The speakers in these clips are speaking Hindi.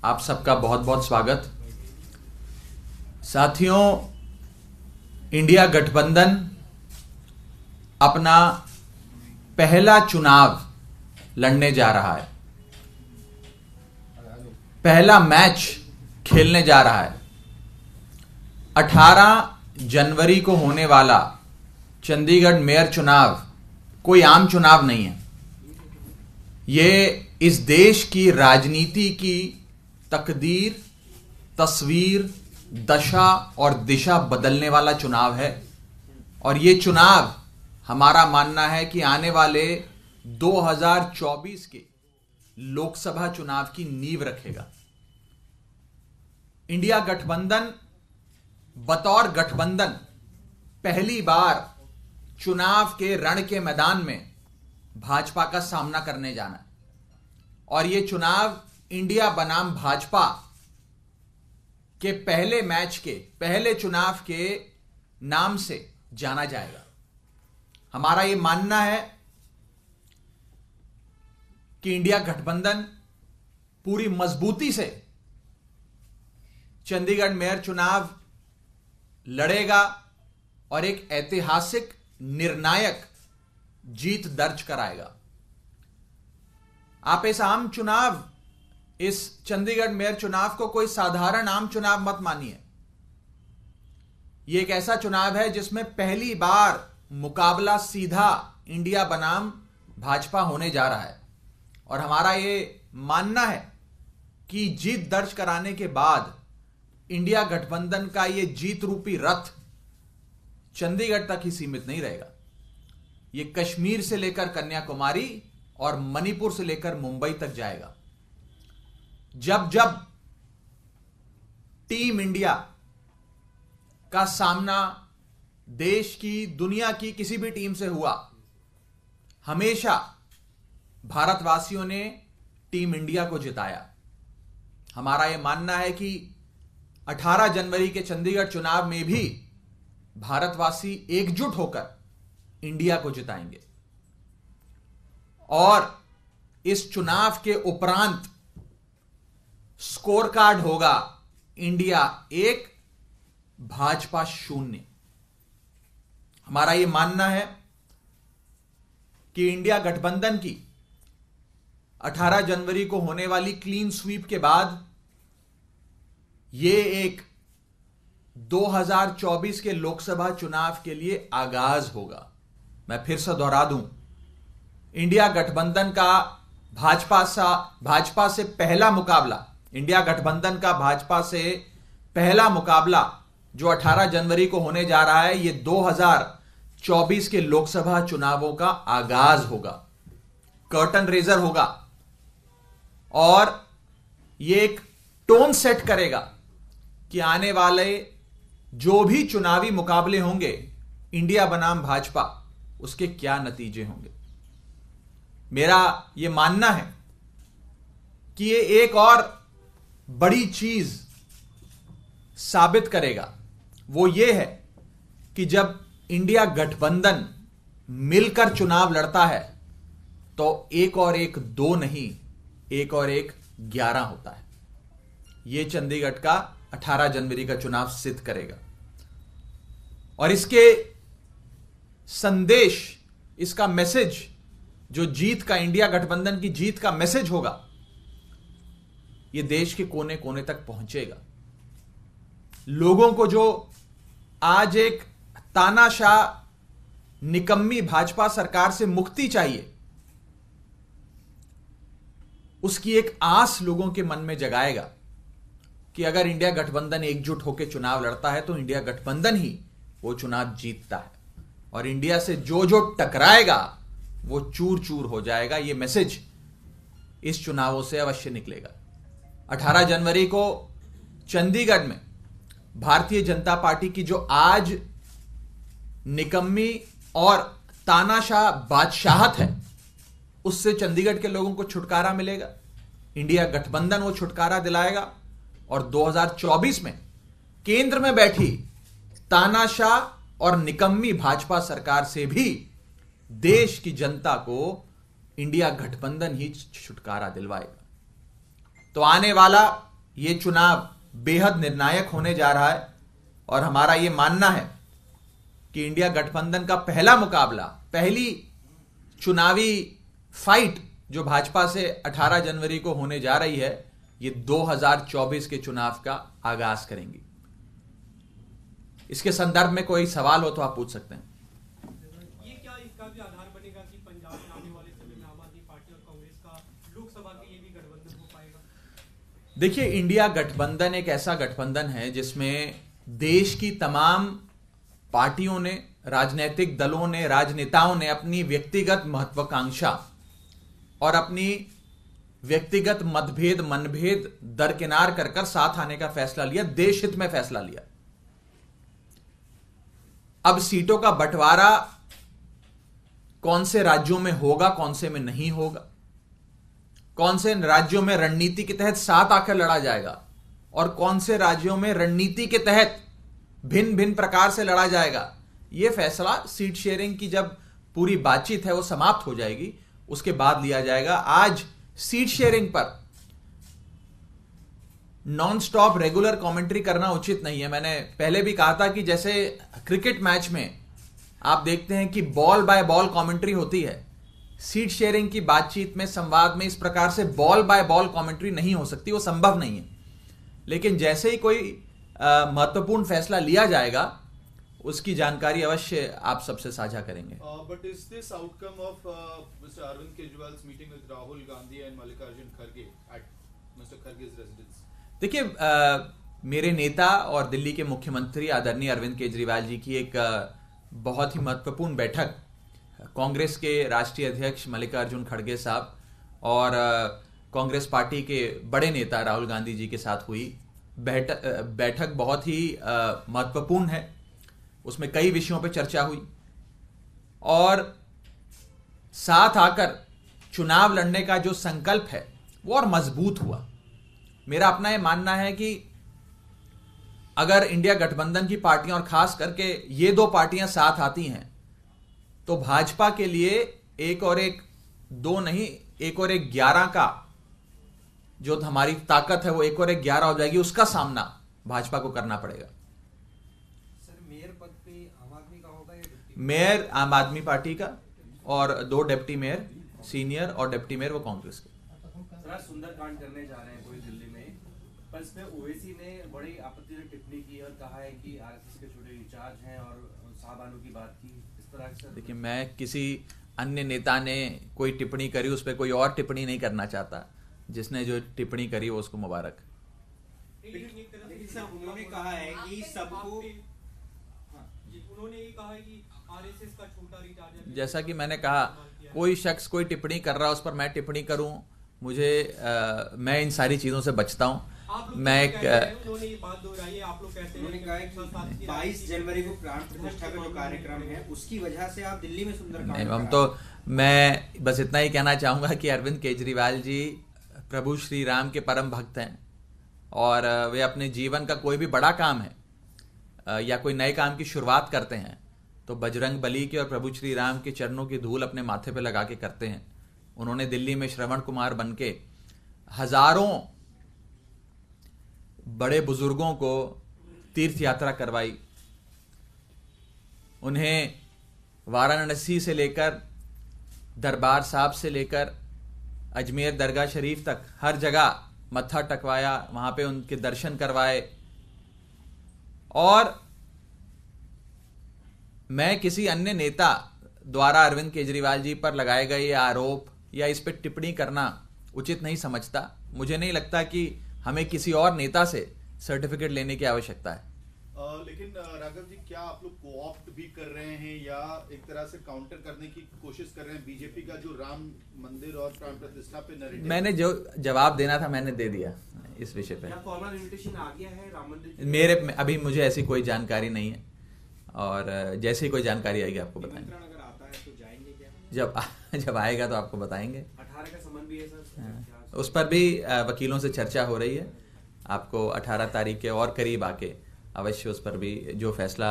आप सबका बहुत बहुत स्वागत। साथियों, इंडिया गठबंधन अपना पहला चुनाव लड़ने जा रहा है, पहला मैच खेलने जा रहा है। 18 जनवरी को होने वाला चंडीगढ़ मेयर चुनाव कोई आम चुनाव नहीं है। ये इस देश की राजनीति की तकदीर, तस्वीर, दशा और दिशा बदलने वाला चुनाव है। और ये चुनाव हमारा मानना है कि आने वाले 2024 के लोकसभा चुनाव की नींव रखेगा। इंडिया गठबंधन बतौर गठबंधन पहली बार चुनाव के रण के मैदान में भाजपा का सामना करने जाना है। और यह चुनाव इंडिया बनाम भाजपा के पहले मैच के पहले चुनाव के नाम से जाना जाएगा। हमारा यह मानना है कि इंडिया गठबंधन पूरी मजबूती से चंडीगढ़ मेयर चुनाव लड़ेगा और एक ऐतिहासिक निर्णायक जीत दर्ज कराएगा। आप इस आम चुनाव, इस चंडीगढ़ मेयर चुनाव को कोई साधारण आम चुनाव मत मानिए। यह एक ऐसा चुनाव है जिसमें पहली बार मुकाबला सीधा इंडिया बनाम भाजपा होने जा रहा है। और हमारा यह मानना है कि जीत दर्ज कराने के बाद इंडिया गठबंधन का यह जीत रूपी रथ चंडीगढ़ तक ही सीमित नहीं रहेगा। यह कश्मीर से लेकर कन्याकुमारी और मणिपुर से लेकर मुंबई तक जाएगा। जब जब टीम इंडिया का सामना देश की, दुनिया की किसी भी टीम से हुआ, हमेशा भारतवासियों ने टीम इंडिया को जिताया। हमारा यह मानना है कि 18 जनवरी के चंडीगढ़ चुनाव में भी भारतवासी एकजुट होकर इंडिया को जिताएंगे। और इस चुनाव के उपरांत स्कोर कार्ड होगा इंडिया 1, भाजपा 0। हमारा यह मानना है कि इंडिया गठबंधन की 18 जनवरी को होने वाली क्लीन स्वीप के बाद यह एक 2024 के लोकसभा चुनाव के लिए आगाज होगा। मैं फिर से दोहरा दूं, इंडिया गठबंधन का भाजपा से पहला मुकाबला, इंडिया गठबंधन का भाजपा से पहला मुकाबला जो 18 जनवरी को होने जा रहा है, यह 2024 के लोकसभा चुनावों का आगाज होगा, कर्टन रेजर होगा। और यह एक टोन सेट करेगा कि आने वाले जो भी चुनावी मुकाबले होंगे इंडिया बनाम भाजपा, उसके क्या नतीजे होंगे। मेरा यह मानना है कि यह एक और बड़ी चीज साबित करेगा। वो ये है कि जब इंडिया गठबंधन मिलकर चुनाव लड़ता है तो 1 और 1 2 नहीं, 1 और 1 11 होता है। यह चंडीगढ़ का 18 जनवरी का चुनाव सिद्ध करेगा। और इसके संदेश, इसका मैसेज, जो जीत का, इंडिया गठबंधन की जीत का मैसेज होगा, यह देश के कोने कोने तक पहुंचेगा। लोगों को जो आज एक तानाशाह निकम्मी भाजपा सरकार से मुक्ति चाहिए, उसकी एक आस लोगों के मन में जगाएगा कि अगर इंडिया गठबंधन एकजुट होकर चुनाव लड़ता है तो इंडिया गठबंधन ही वो चुनाव जीतता है। और इंडिया से जो जो टकराएगा वो चूर चूर हो जाएगा। ये मैसेज इस चुनावों से अवश्य निकलेगा। 18 जनवरी को चंडीगढ़ में भारतीय जनता पार्टी की जो आज निकम्मी और तानाशाह बादशाहत है, उससे चंडीगढ़ के लोगों को छुटकारा मिलेगा। इंडिया गठबंधन वो छुटकारा दिलाएगा। और 2024 में केंद्र में बैठी तानाशाह और निकम्मी भाजपा सरकार से भी देश की जनता को इंडिया गठबंधन ही छुटकारा दिलवाएगा। तो आने वाला ये चुनाव बेहद निर्णायक होने जा रहा है और हमारा ये मानना है कि इंडिया गठबंधन का पहला मुकाबला, पहली चुनावी फाइट जो भाजपा से 18 जनवरी को होने जा रही है, ये 2024 के चुनाव का आगाज करेंगी। इसके संदर्भ में कोई सवाल हो तो आप पूछ सकते हैं। ये क्या इसका भी आधार बनेगा कि पंजाब में आने वाले समय में आम आदमी पार्टी और कांग्रेस का लोकसभा के लिए भी गठबंधन हो पाएगा? देखिए, इंडिया गठबंधन एक ऐसा गठबंधन है जिसमें देश की तमाम पार्टियों ने, राजनीतिक दलों ने, राजनेताओं ने अपनी व्यक्तिगत महत्वाकांक्षा और अपनी व्यक्तिगत मतभेद, मनभेद दरकिनार कर कर साथ आने का फैसला लिया, देश हित में फैसला लिया। अब सीटों का बंटवारा कौन से राज्यों में होगा, कौन से में नहीं होगा, कौन से राज्यों में रणनीति के तहत साथ आकर लड़ा जाएगा और कौन से राज्यों में रणनीति के तहत भिन्न भिन्न प्रकार से लड़ा जाएगा, यह फैसला सीट शेयरिंग की जब पूरी बातचीत है वो समाप्त हो जाएगी, उसके बाद लिया जाएगा। आज सीट शेयरिंग पर नॉन स्टॉप रेगुलर कमेंट्री करना उचित नहीं है। मैंने पहले भी कहा था कि जैसे क्रिकेट मैच में आप देखते हैं कि बॉल बाय बॉल कमेंट्री होती है, सीट शेयरिंग की बातचीत में, संवाद में इस प्रकार से बॉल बाय बॉल कमेंट्री नहीं हो सकती, वो संभव नहीं है। लेकिन जैसे ही कोई महत्वपूर्ण फैसला लिया जाएगा उसकी जानकारी अवश्य आप सबसे साझा करेंगे। But is this outcome of Mr. Arvind Kejriwal's meeting with Rahul Gandhi and Mallikarjun Kharge at Mr. Kharge's residence? देखिए, मेरे नेता और दिल्ली के मुख्यमंत्री आदरणीय अरविंद केजरीवाल जी की एक बहुत ही महत्वपूर्ण बैठक कांग्रेस के राष्ट्रीय अध्यक्ष मल्लिकार्जुन खड़गे साहब और कांग्रेस पार्टी के बड़े नेता राहुल गांधी जी के साथ हुई। बैठक बहुत ही महत्वपूर्ण है, उसमें कई विषयों पर चर्चा हुई और साथ आकर चुनाव लड़ने का जो संकल्प है वो और मजबूत हुआ। मेरा अपना यह मानना है कि अगर इंडिया गठबंधन की पार्टियां और खास करके ये दो पार्टियां साथ आती हैं तो भाजपा के लिए एक और एक दो नहीं, एक और एक 11 का जो हमारी ताकत है वो एक और एक 11 हो जाएगी, उसका सामना भाजपा को करना पड़ेगा। सर, मेयर पद पे आम आदमी का होगा या डिप्टी? मेयर आम आदमी पार्टी का और 2 डिप्टी मेयर, सीनियर और डिप्टी मेयर वो कांग्रेस के। सर, सुंदरकांड करने जा रहे हैं पूरी दिल्ली में, पर इसमें ओवैसी ने बड़ी आपत्तिजनक टिप्पणी की और कहा है कि आरएसएस के छोटे इंचार्ज हैं और साहबानों की बात की इस तरह से। देखिए, मैं किसी अन्य नेता ने कोई टिप्पणी करी उस पर कोई और टिप्पणी नहीं करना चाहता। जिसने जो टिप्पणी करी वो उसको मुबारक। लेकिन सर, उन्होंने कहा है कि सबको, उन्होंने ये कहा है कि आरएसएस का छोटा रिचार्ज, जैसा कि मैंने कहा, कोई शख्स कोई टिप्पणी कर रहा है उस पर मैं टिप्पणी करूं, मुझे मैं इन सारी चीजों से बचता हूं। मैं एक उन्होंने ये बात दोहराई है, आप लोग कहते हैं, उन्होंने कहा है कि 22 जनवरी को प्राण प्रतिष्ठा का जो कार्यक्रम है उसकी वजह से आप दिल्ली में सुंदरकांड। हम तो, मैं बस इतना ही कहना चाहूंगा कि अरविंद केजरीवाल जी प्रभु श्री राम के परम भक्त हैं और वे अपने जीवन का कोई भी बड़ा काम है या कोई नए काम की शुरुआत करते हैं तो बजरंग बली के और प्रभु श्री राम के चरणों की धूल अपने माथे पे लगा के करते हैं। उन्होंने दिल्ली में श्रवण कुमार बनके हजारों बड़े बुजुर्गों को तीर्थ यात्रा करवाई। उन्हें वाराणसी से लेकर दरबार साहब से लेकर अजमेर दरगाह शरीफ तक हर जगह मत्था टकवाया, वहां पे उनके दर्शन करवाए। और मैं किसी अन्य नेता द्वारा अरविंद केजरीवाल जी पर लगाए गए आरोप या इस पर टिप्पणी करना उचित नहीं समझता। मुझे नहीं लगता कि हमें किसी और नेता से सर्टिफिकेट लेने की आवश्यकता है। लेकिन राघव जी, क्या आप लोग कोऑप्ट भी कर रहे हैं या एक तरह से काउंटर करने की कोशिश कर रहे हैं बीजेपी का जो राम मंदिर और प्राण प्रतिष्ठा पे नैरेटिव? मैंने जो जवाब देना था मैंने दे दिया इस विषय पे। क्या फॉर्मल इनविटेशन आ गया है राम मंदिर? मेरे अभी मुझे ऐसी कोई जानकारी नहीं है और जैसे ही कोई जानकारी आएगी आपको बताएंगे। अगर आता है तो जाएंगे क्या? जब आएगा तो आपको बताएंगे। 18 का समन भी है सर, उस पर भी वकीलों से चर्चा हो रही है। आपको 18 तारीख के और करीब आके अवश्य उस पर भी जो फैसला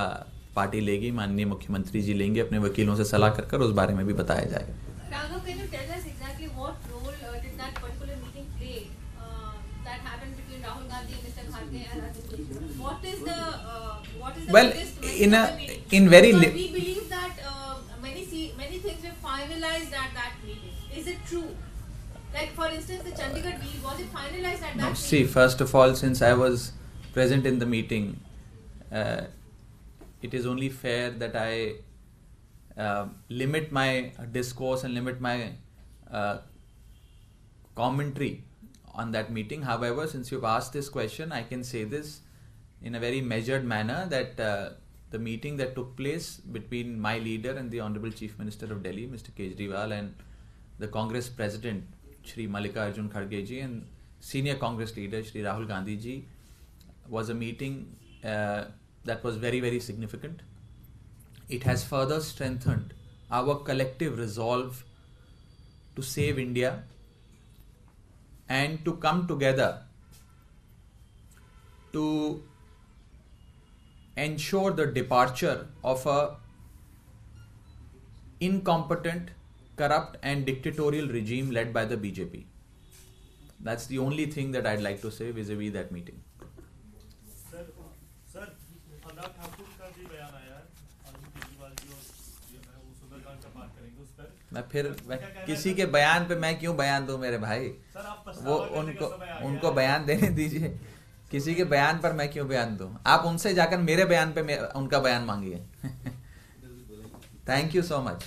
पार्टी लेगी, माननीय मुख्यमंत्री जी लेंगे, अपने वकीलों से सलाह कर उस बारे में भी बताया जाएगा। Raghav, can you tell us exactly what role did that particular meeting play that happened between Rahul Gandhi Kharge and Ajit Kejriwal. What is the Well, biggest message in of the meeting? in very Because we believe that many things were finalized at that meeting. Is it true? Like for instance, the Chandigarh deal, was it finalized at that meeting? See, first of all, since I was present in the meeting, it is only fair that I limit my discourse and limit my commentary on that meeting. However, since you've asked this question, I can say this in a very measured manner that the meeting that took place between my leader and the Honorable Chief Minister of Delhi, Mr. Kejriwal, and the Congress President, Shri Mallikarjun Kharge ji, and senior Congress leader, Shri Rahul Gandhi ji, was a meeting that was very, very significant. It has further strengthened our collective resolve to save India and to come together to ensure the departure of a incompetent, corrupt and dictatorial regime led by the BJP. That's the only thing that I'd like to say vis-a-vis that meeting. Sir Anurag Thakur का भी बयान आया है अरविंद केजरीवाल जी और सुंदरकांड का बात करेंगे उस पर मैं किसी के बयान पे मैं क्यों बयान दूं मेरे भाई? सर आप वो उनको बयान देने दीजिए. किसी के बयान पर मैं क्यों बयान दूं? आप उनसे जाकर मेरे बयान पे उनका बयान मांगिए. Thank you so much.